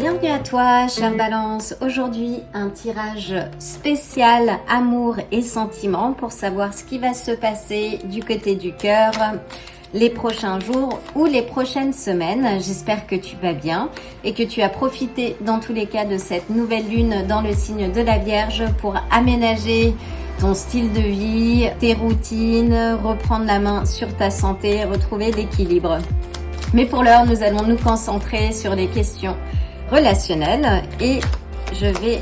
Bienvenue à toi, chère Balance. Aujourd'hui, un tirage spécial amour et sentiments pour savoir ce qui va se passer du côté du cœur les prochains jours ou les prochaines semaines. J'espère que tu vas bien et que tu as profité dans tous les cas de cette nouvelle lune dans le signe de la Vierge pour aménager ton style de vie, tes routines, reprendre la main sur ta santé, retrouver l'équilibre. Mais pour l'heure, nous allons nous concentrer sur les questions relationnelles et je vais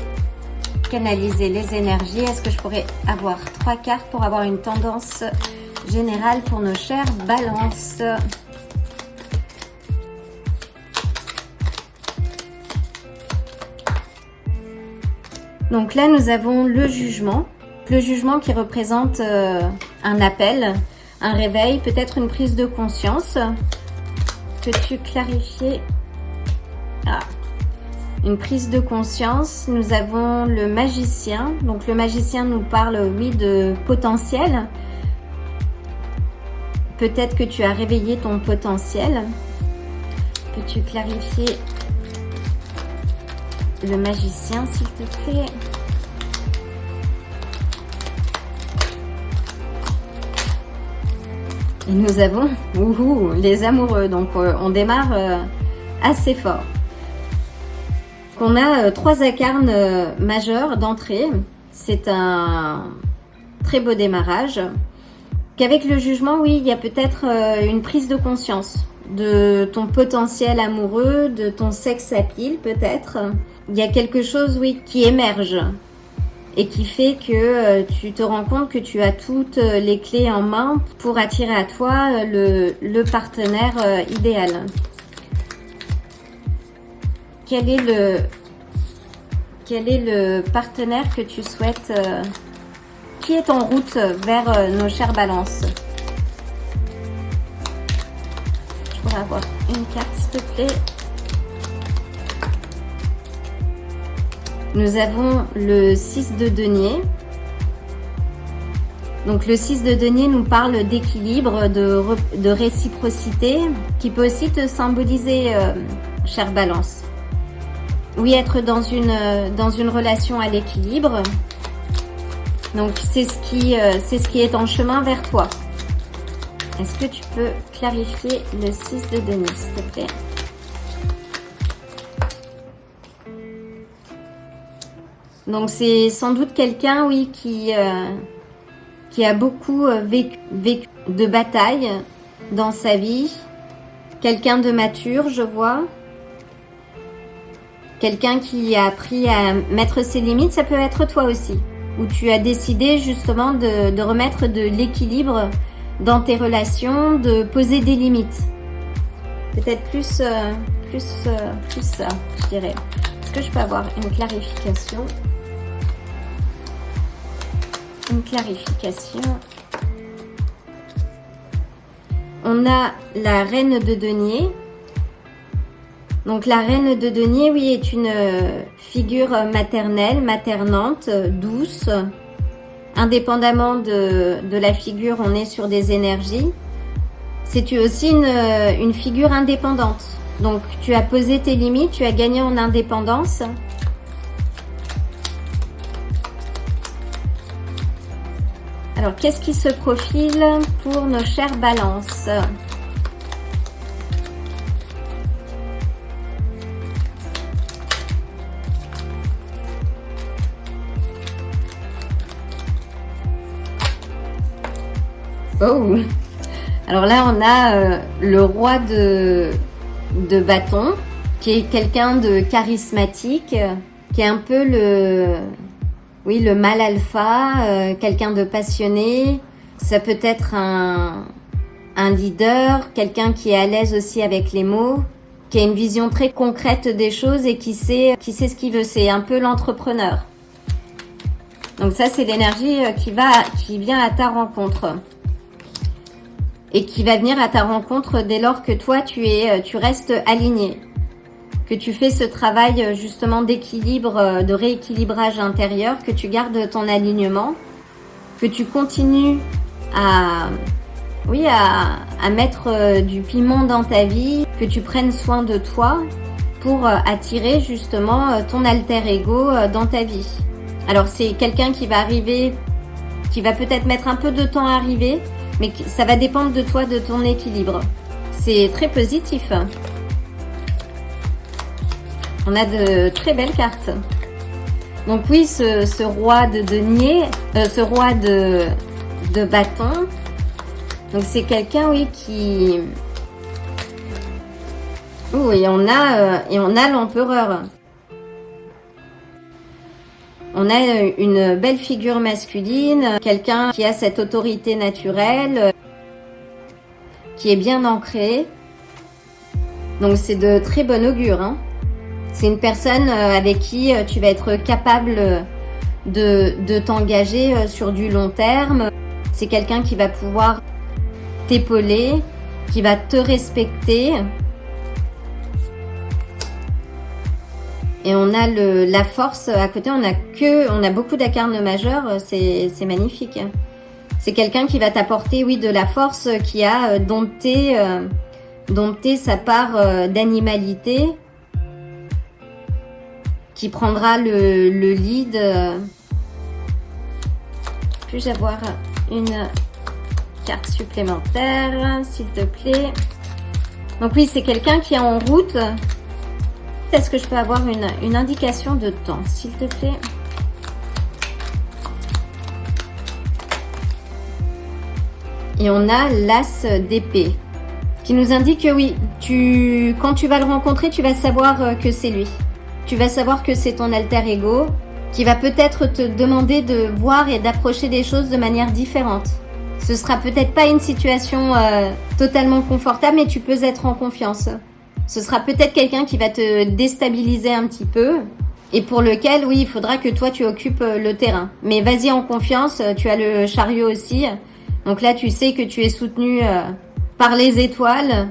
canaliser les énergies. Est-ce que je pourrais avoir 3 cartes pour avoir une tendance générale pour nos chères balances? Donc là, nous avons le jugement. Le jugement qui représente un appel, un réveil, peut-être une prise de conscience. Peux-tu clarifier? Une prise de conscience. Nous avons le magicien. Donc le magicien nous parle, oui, de potentiel. Peut-être que tu as réveillé ton potentiel. Peux-tu clarifier le magicien, s'il te plaît? Et nous avons les amoureux. Donc on démarre assez fort. On a 3 arcanes majeurs d'entrée. C'est un très beau démarrage. Qu'avec le jugement, oui, il y a peut-être une prise de conscience de ton potentiel amoureux, de ton sex appeal peut-être. Il y a quelque chose, oui, qui émerge et qui fait que tu te rends compte que tu as toutes les clés en main pour attirer à toi le partenaire idéal. Quel est le partenaire que tu souhaites qui est en route vers nos chères balances? Je pourrais avoir une carte, s'il te plaît. Nous avons le 6 de denier. Donc le 6 de denier nous parle d'équilibre, de réciprocité, qui peut aussi te symboliser, chère balance. Oui, être dans une relation à l'équilibre. Donc c'est ce qui est en chemin vers toi. Est-ce que tu peux clarifier le 6 de denier, s'il te plaît? Donc c'est sans doute quelqu'un, oui, qui a beaucoup vécu de batailles dans sa vie. Quelqu'un de mature, je vois. Quelqu'un qui a appris à mettre ses limites. Ça peut être toi aussi, où tu as décidé justement de remettre de l'équilibre dans tes relations, de poser des limites. Peut-être plus ça, je dirais. Est-ce que je peux avoir une clarification? Une clarification. On a la reine de denier. Donc la reine de denier, oui, est une figure maternelle, maternante, douce. Indépendamment de la figure, on est sur des énergies. C'est aussi une figure indépendante. Donc tu as posé tes limites, tu as gagné en indépendance. Alors, qu'est-ce qui se profile pour nos chères balances? Oh! Alors là, on a le roi de bâton, qui est quelqu'un de charismatique, qui est un peu le mâle alpha, quelqu'un de passionné. Ça peut être un leader, quelqu'un qui est à l'aise aussi avec les mots, qui a une vision très concrète des choses et qui sait ce qu'il veut. C'est un peu l'entrepreneur. Donc ça, c'est l'énergie qui vient à ta rencontre. Et qui va venir à ta rencontre dès lors que toi, tu restes aligné. Que tu fais ce travail justement d'équilibre, de rééquilibrage intérieur, que tu gardes ton alignement, que tu continues à mettre du piment dans ta vie, que tu prennes soin de toi pour attirer justement ton alter ego dans ta vie. Alors c'est quelqu'un qui va arriver, qui va peut-être mettre un peu de temps à arriver, mais ça va dépendre de toi, de ton équilibre. C'est très positif. On a de très belles cartes. Donc oui, ce roi de denier, ce roi de bâton, donc c'est quelqu'un, oui, qui... Oh, et on a l'empereur. On a une belle figure masculine, quelqu'un qui a cette autorité naturelle, qui est bien ancrée. Donc c'est de très bon augure, hein. C'est une personne avec qui tu vas être capable de t'engager sur du long terme. C'est quelqu'un qui va pouvoir t'épauler, qui va te respecter. Et on a la force à côté, on a beaucoup d'incarnes majeurs, c'est magnifique. C'est quelqu'un qui va t'apporter, oui, de la force, qui a dompté sa part d'animalité, qui prendra le lead. Puis-je avoir une carte supplémentaire, s'il te plaît? Donc oui, c'est quelqu'un qui est en route. Est-ce que je peux avoir une indication de temps, s'il te plaît? Et on a l'as d'épée, qui nous indique que oui, quand tu vas le rencontrer, tu vas savoir que c'est lui. Tu vas savoir que c'est ton alter ego, qui va peut-être te demander de voir et d'approcher des choses de manière différente. Ce sera peut-être pas une situation totalement confortable, mais tu peux être en confiance. Ce sera peut-être quelqu'un qui va te déstabiliser un petit peu et pour lequel, oui, il faudra que toi, tu occupes le terrain. Mais vas-y en confiance, tu as le chariot aussi. Donc là, tu sais que tu es soutenu par les étoiles.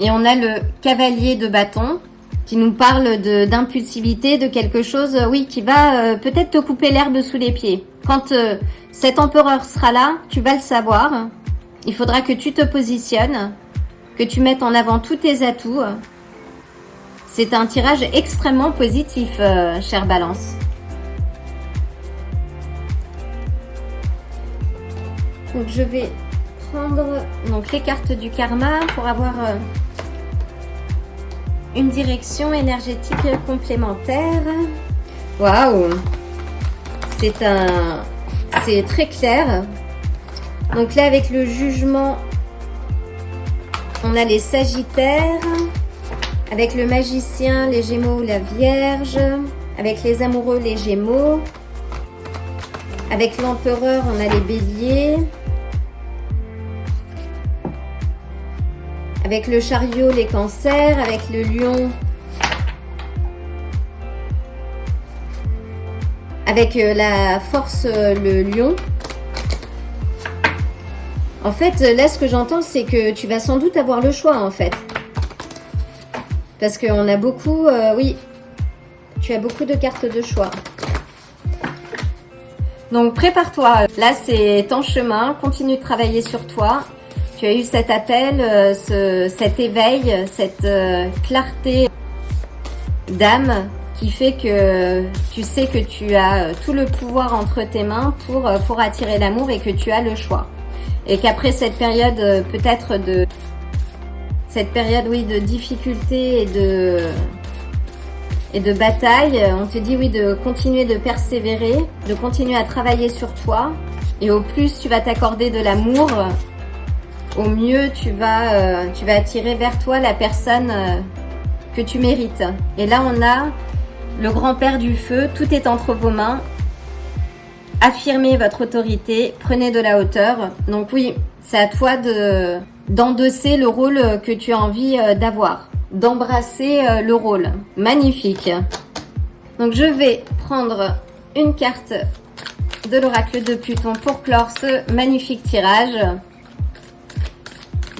Et on a le cavalier de bâton qui nous parle d'impulsivité, de quelque chose, oui, qui va peut-être te couper l'herbe sous les pieds. Quand cet empereur sera là, tu vas le savoir. Il faudra que tu te positionnes, que tu mettes en avant tous tes atouts. C'est un tirage extrêmement positif, chère Balance. Donc je vais prendre donc, les cartes du karma pour avoir une direction énergétique complémentaire. Waouh! C'est très clair. Donc là, avec le jugement, on a les sagittaires. Avec le magicien, les gémeaux, la vierge. Avec les amoureux, les gémeaux. Avec l'empereur, on a les béliers. Avec le chariot, les cancers. Avec le lion. Avec la force, le lion. En fait, là, ce que j'entends, c'est que tu vas sans doute avoir le choix, en fait. Parce qu'on a beaucoup... oui, tu as beaucoup de cartes de choix. Donc, prépare-toi. Là, c'est ton chemin. Continue de travailler sur toi. Tu as eu cet appel, cet éveil, cette clarté d'âme qui fait que tu sais que tu as tout le pouvoir entre tes mains pour attirer l'amour et que tu as le choix. Et qu'après cette période, peut-être oui, de difficulté et de bataille, on te dit oui, de continuer de persévérer, de continuer à travailler sur toi. Et au plus tu vas t'accorder de l'amour, au mieux tu vas attirer vers toi la personne que tu mérites. Et là, on a le grand-père du feu, tout est entre vos mains. Affirmez votre autorité, prenez de la hauteur. Donc oui, c'est à toi d'endosser le rôle que tu as envie d'avoir, d'embrasser le rôle. Magnifique. Donc je vais prendre une carte de l'oracle de Pluton pour clore ce magnifique tirage.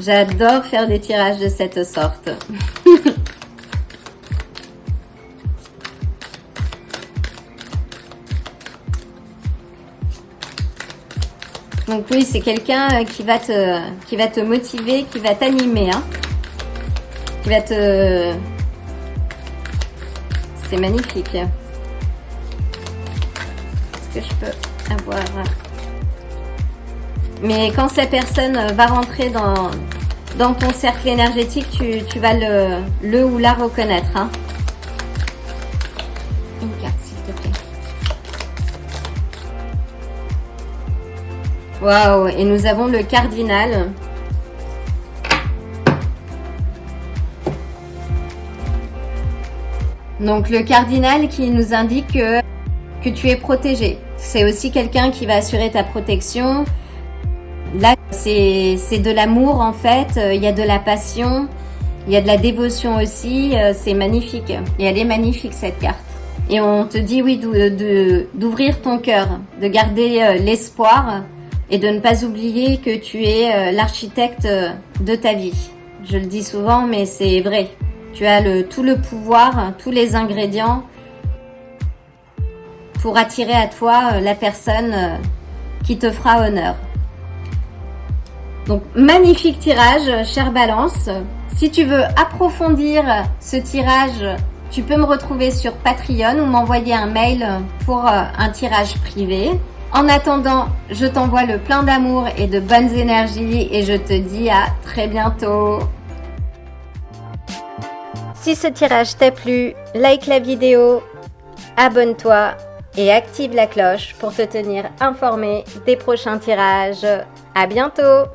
J'adore faire des tirages de cette sorte. Donc oui, c'est quelqu'un qui va te motiver, qui va t'animer. Hein. qui va te... C'est magnifique. Est-ce que je peux avoir... Mais quand cette personne va rentrer dans ton cercle énergétique, tu vas le ou la reconnaître. Hein. Une carte, s'il te plaît. Waouh! Et nous avons le cardinal. Donc le cardinal qui nous indique que tu es protégé. C'est aussi quelqu'un qui va assurer ta protection. Là, c'est de l'amour en fait. Il y a de la passion. Il y a de la dévotion aussi. C'est magnifique. Et elle est magnifique cette carte. Et on te dit oui d'ouvrir ton cœur, de garder l'espoir et de ne pas oublier que tu es l'architecte de ta vie. Je le dis souvent, mais c'est vrai. Tu as tout le pouvoir, tous les ingrédients pour attirer à toi la personne qui te fera honneur. Donc, magnifique tirage, chère Balance. Si tu veux approfondir ce tirage, tu peux me retrouver sur Patreon ou m'envoyer un mail pour un tirage privé. En attendant, je t'envoie le plein d'amour et de bonnes énergies et je te dis à très bientôt. Si ce tirage t'a plu, like la vidéo, abonne-toi et active la cloche pour te tenir informé des prochains tirages. À bientôt!